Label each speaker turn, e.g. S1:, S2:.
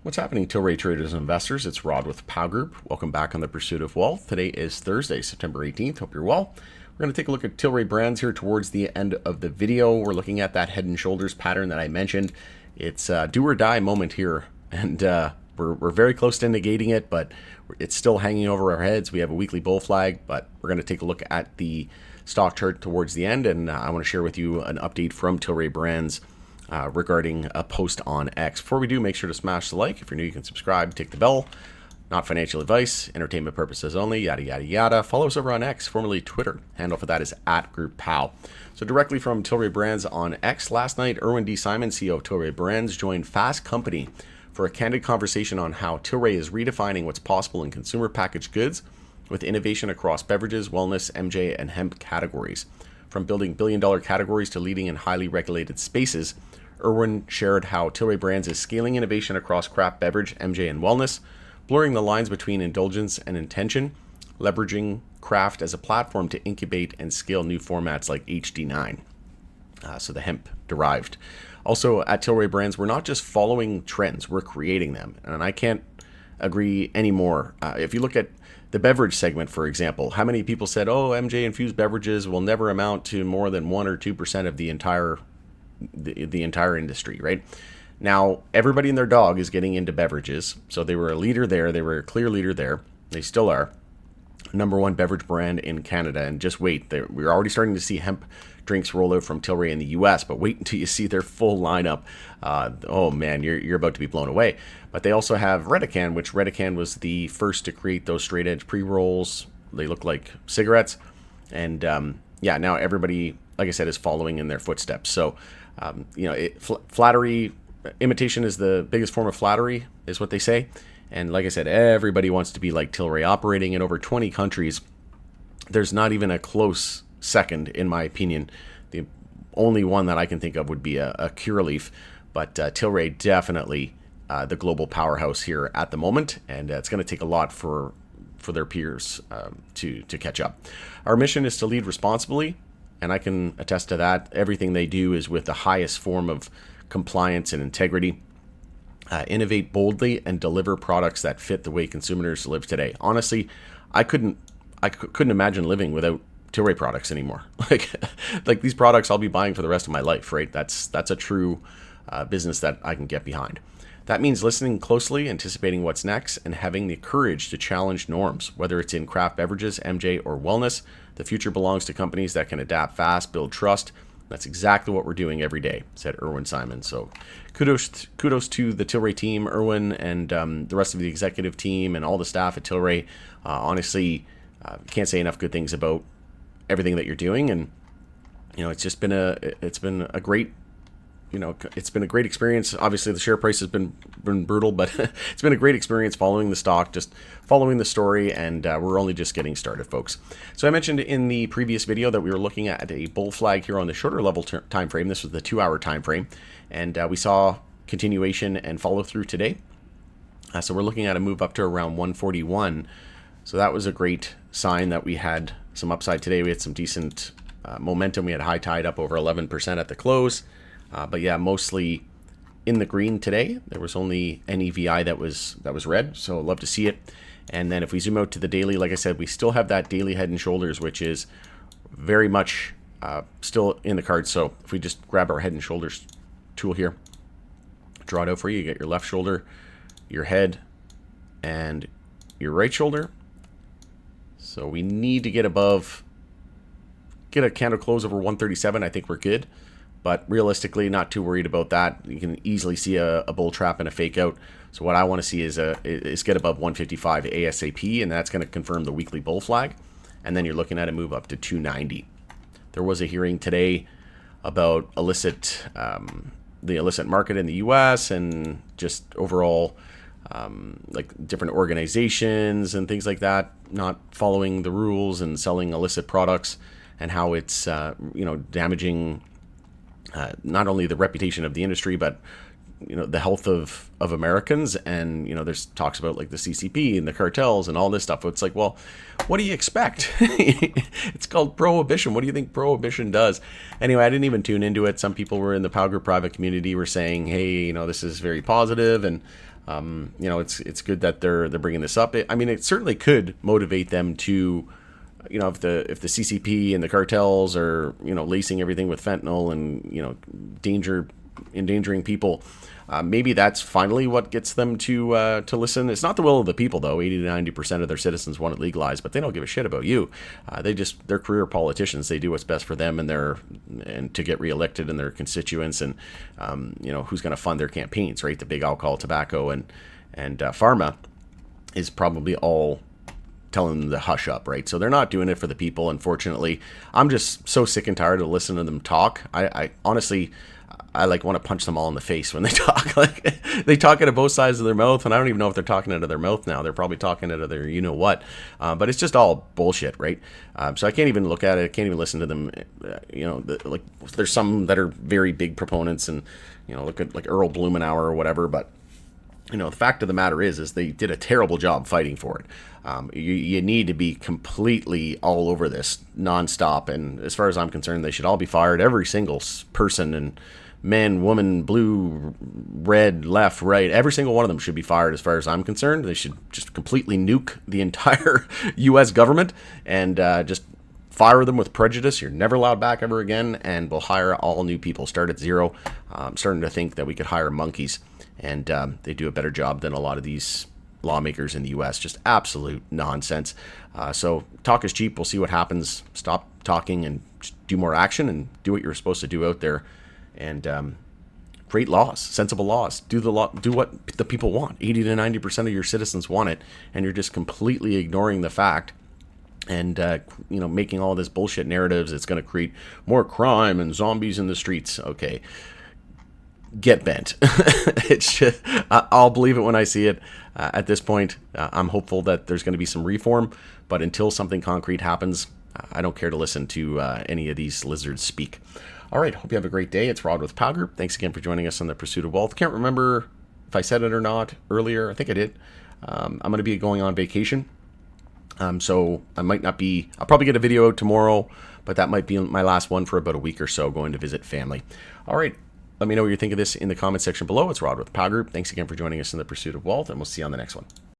S1: What's happening, Tilray traders and investors? It's Rod with Pow Group. Welcome back on the Pursuit of Wealth. Today is Thursday, September 18th. Hope you're well. We're going to take a look at Tilray brands here towards the end of the video. We're looking at that head and shoulders pattern that I mentioned. It's a do or die moment here, and we're very close to negating it, but it's still hanging over our heads. We have a weekly bull flag, but we're going to take a look at the stock chart towards the end, and I want to share with you an update from Tilray brands regarding a post on X. Before we do, make sure to smash the like. If you're new, you can subscribe, take the bell. Not financial advice, entertainment purposes only, yada, yada, yada. Follow us over on X, formerly Twitter. Handle for that is @GroupPow. So directly from Tilray Brands on X, last night, Irwin D. Simon, CEO of Tilray Brands, joined Fast Company for a candid conversation on how Tilray is redefining what's possible in consumer packaged goods with innovation across beverages, wellness, MJ, and hemp categories. From building billion-dollar categories to leading in highly regulated spaces, Irwin shared how Tilray Brands is scaling innovation across craft beverage, MJ, and wellness, blurring the lines between indulgence and intention, leveraging craft as a platform to incubate and scale new formats like HD9, so the hemp derived. Also, at Tilray Brands, we're not just following trends, we're creating them. And I can't agree anymore. If you look at the beverage segment, for example, how many people said, oh, MJ infused beverages will never amount to more than 1 or 2% of the entire industry, right? Now, everybody and their dog is getting into beverages. So they were a leader there. They were a clear leader there. They still are. Number one beverage brand in Canada. And just wait, we're already starting to see hemp drinks roll out from Tilray in the US, but wait until you see their full lineup. Oh man, you're about to be blown away. But they also have Redecan, which Redecan was the first to create those straight edge pre-rolls. They look like cigarettes. And now everybody, like I said, is following in their footsteps. So, flattery, imitation is the biggest form of flattery, is what they say. And like I said, everybody wants to be like Tilray, operating in over 20 countries. There's not even a close second, in my opinion. The only one that I can think of would be a Curaleaf, but Tilray definitely the global powerhouse here at the moment, and it's going to take a lot for their peers to catch up. Our mission is to lead responsibly, and I can attest to that. Everything they do is with the highest form of compliance and integrity. Innovate boldly and deliver products that fit the way consumers live today. Honestly, I couldn't imagine living without Tilray products anymore. Like these products I'll be buying for the rest of my life, right? That's a true business that I can get behind. That means listening closely, anticipating what's next, and having the courage to challenge norms, whether it's in craft beverages, MJ, or wellness. The future belongs to companies that can adapt fast, build trust. That's exactly what we're doing every day, said Irwin Simon. So kudos to the Tilray team, Irwin, and the rest of the executive team and all the staff at Tilray. Honestly, can't say enough good things about everything that you're doing. And, it's been a great experience. Obviously, the share price has been brutal, but it's been a great experience following the stock, just following the story, and we're only just getting started, folks. So I mentioned in the previous video that we were looking at a bull flag here on the shorter level time frame. This was the 2-hour time frame, and we saw continuation and follow through today. So we're looking at a move up to around 141. So that was a great sign that we had some upside today. We had some decent momentum. We had high tide up over 11% at the close. But yeah, mostly in the green today. There was only NEVI that was red, so love to see it. And then if we zoom out to the daily, like I said, we still have that daily head and shoulders, which is very much still in the cards. So if we just grab our head and shoulders tool here, draw it out for you. You get your left shoulder, your head, and your right shoulder. So we need to get a candle close over 137. I think we're good. But realistically, not too worried about that. You can easily see a bull trap and a fake out. So what I want to see is get above 155 ASAP, and that's going to confirm the weekly bull flag. And then you're looking at a move up to 290. There was a hearing today about the illicit market in the U.S. and just overall like different organizations and things like that not following the rules and selling illicit products, and how it's damaging not only the reputation of the industry, but the health of Americans. And there's talks about like the CCP and the cartels and all this stuff. It's like, well, what do you expect? It's called prohibition. What do you think prohibition does? Anyway, I didn't even tune into it. Some people were in the Pow Group private community were saying, hey, this is very positive, and You know, it's good that they're bringing this up. I mean, it certainly could motivate them to, you know, if the CCP and the cartels are, you know, lacing everything with fentanyl and, you know, endangering people. Maybe that's finally what gets them to listen. It's not the will of the people, though. 80 to 90% of their citizens want it legalized, but they don't give a shit about you. They're career politicians. They do what's best for them and to get reelected and their constituents, and you know, who's going to fund their campaigns, right? The big alcohol, tobacco, and pharma is probably all telling them to hush up, right? So they're not doing it for the people. Unfortunately, I'm just so sick and tired of listening to them talk. I honestly, I like want to punch them all in the face when they talk. Like, they talk out of both sides of their mouth, and I don't even know if they're talking out of their mouth now. They're probably talking out of their you know what, but it's just all bullshit, right? So I can't even look at it. I can't even listen to them. You know, like, there's some that are very big proponents, and, you know, look at like Earl Blumenauer or whatever. But, you know, the fact of the matter is they did a terrible job fighting for it. You need to be completely all over this nonstop, and as far as I'm concerned, they should all be fired. Every single person, and man, woman, blue, red, left, right, every single one of them should be fired as far as I'm concerned. They should just completely nuke the entire U.S. government and just fire them with prejudice. You're never allowed back ever again, and we'll hire all new people. Start at zero. I'm starting to think that we could hire monkeys, and they do a better job than a lot of these lawmakers in the U.S. Just absolute nonsense. So talk is cheap. We'll see what happens. Stop talking and just do more action and do what you're supposed to do out there. And create laws, sensible laws. Do what the people want. 80 to 90% of your citizens want it, and you're just completely ignoring the fact, and you know, making all this bullshit narratives. It's going to create more crime and zombies in the streets. Okay, get bent. It's just, I'll believe it when I see it. At this point, I'm hopeful that there's going to be some reform, but until something concrete happens, I don't care to listen to any of these lizards speak. All right, hope you have a great day. It's Rod with POW Group. Thanks again for joining us on the Pursuit of Wealth. Can't remember if I said it or not earlier. I think I did. I'm going to be going on vacation, so I might not be. I'll probably get a video out tomorrow, but that might be my last one for about a week or so, going to visit family. All right, let me know what you think of this in the comment section below. It's Rod with POW Group. Thanks again for joining us in the Pursuit of Wealth, and we'll see you on the next one.